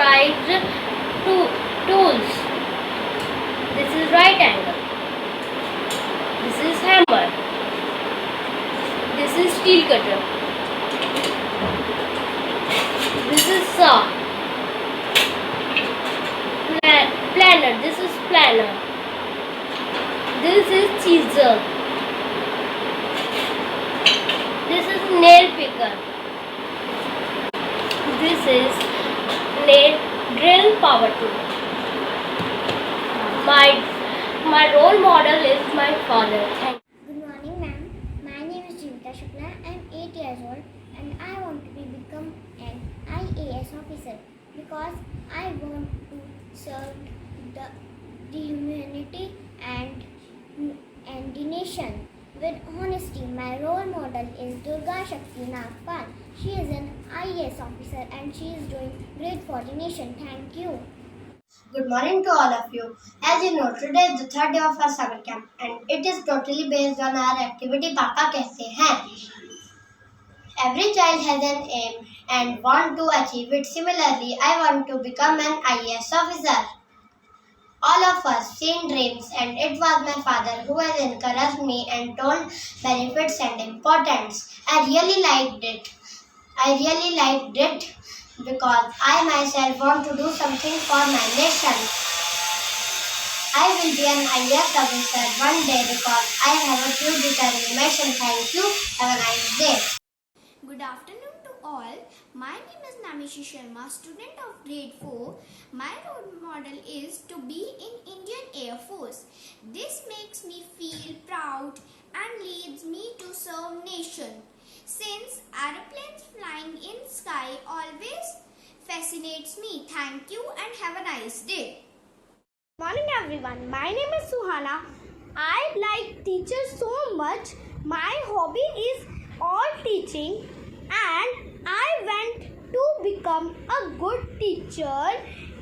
specialized tools. This is right angle. This is hammer. This is steel cutter. This is saw. Planner. This is planner. This is chisel. This is nail picker. This is nail drill power tool. My role model is my father. Thank you. Good morning, ma'am. My name is Jivita Shukla. I am 8 years old and I want to become an IAS officer because I want to serve the humanity and the nation. With honesty, my role model is Durga Shakti Nagpal. She is an IAS officer and she is doing great for the nation. Thank you. Good morning to all of you. As you know, today is the third day of our summer camp and it is totally based on our activity Papa Kehte Hain. Every child has an aim and want to achieve it. Similarly, I want to become an IAS officer. All of us seen dreams and it was my father who has encouraged me and told benefits and importance. I really liked it because I myself want to do something for my nation. I will be an IAS officer one day because I have a pure determination. Thank you. Have a nice day. Good afternoon to all. My name is Namishi Sharma, student of grade 4. My role model is to be in Indian Air Force. This makes me feel proud and leads me to serve nation. Since aeroplanes flying in sky always fascinates me. Thank you and have a nice day. Morning everyone, my name is Suhana. I like teachers so much. My hobby is all teaching and I want to become a good teacher.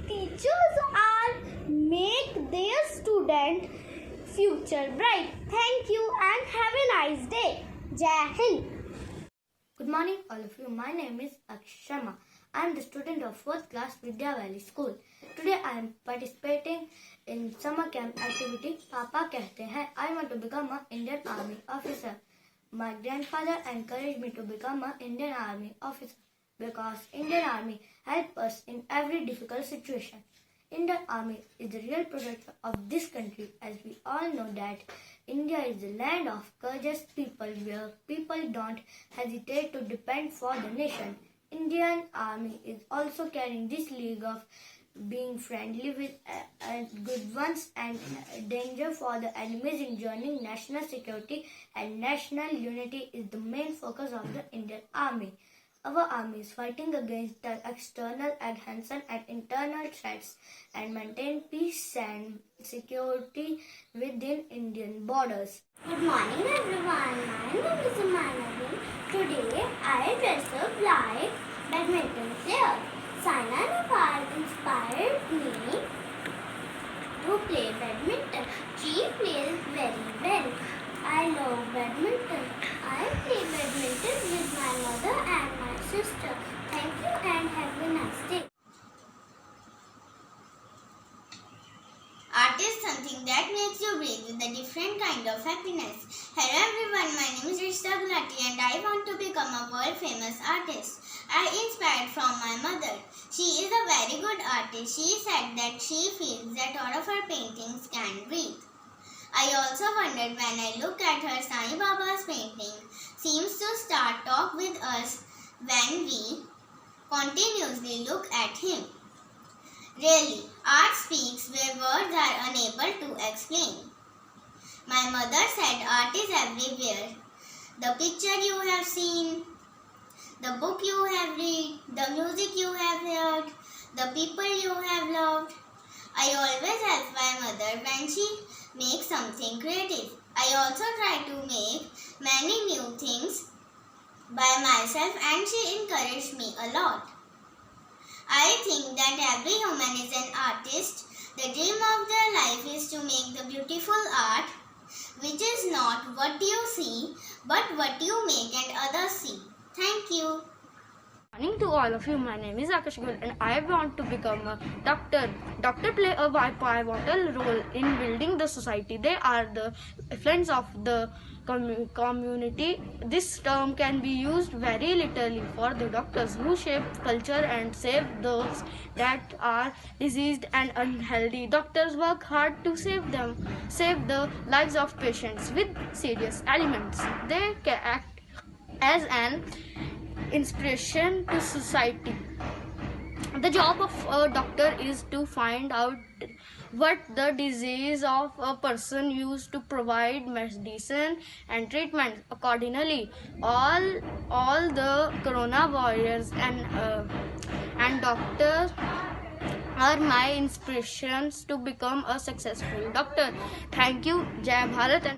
Teachers are make their student future bright. Thank you and have a nice day. Jai Hind. Good morning all of you. My name is Akshay Sharma. I am the student of 4th class Vidya Valley School. Today I am participating in summer camp activity Papa Kehte Hain. I want to become an Indian Army officer. My grandfather encouraged me to become an Indian Army officer because Indian Army helps us in every difficult situation. Indian Army is the real protector of this country, as we all know that India is the land of courageous people where people don't hesitate to defend for the nation. Indian Army is also carrying this league of being friendly with good ones and danger for the enemies in joining national security and national unity is the main focus of the Indian Army. Our army is fighting against the external adhesion and internal threats and maintain peace and security within Indian borders. Good morning everyone. My name is Manavin. Today I dress up like badminton player. Saina Nehwal inspired me to play badminton. She plays very well. I love badminton. I play badminton with my mother and my sister. Thank you and have a nice day. Art is something that makes you breathe with a different kind of happiness. Hello everyone, my name is Rishta Gulati and I want to become a world famous artist. I inspired from my mother. She is a very good artist. She said that she feels that all of her paintings can breathe. I also wondered when I look at her Sai Baba's painting seems to start talk with us when we continuously look at him. Really, art speaks where words are unable to explain. My mother said art is everywhere. The picture you have seen, the book you have read, the music you have heard, the people you have loved. I always help my mother when she makes something creative. I also try to make many new things by myself and she encouraged me a lot. I think that every human is an artist. The dream of their life is to make the beautiful art, which is not what you see, but what you make and others see. Thank you. Morning to all of you. My name is Akash Gul and I want to become a doctor. Doctor play a pivotal role in building the society. They are the friends of the community. This term can be used very literally for the doctors who shape culture and save those that are diseased and unhealthy. Doctors work hard to save the lives of patients with serious ailments. They can act as an inspiration to society. The job of a doctor is to find out what the disease of a person used to provide medicine and treatment accordingly. All the coronavirus and doctors are my inspirations to become a successful doctor. Thank you. Jai Bharat. And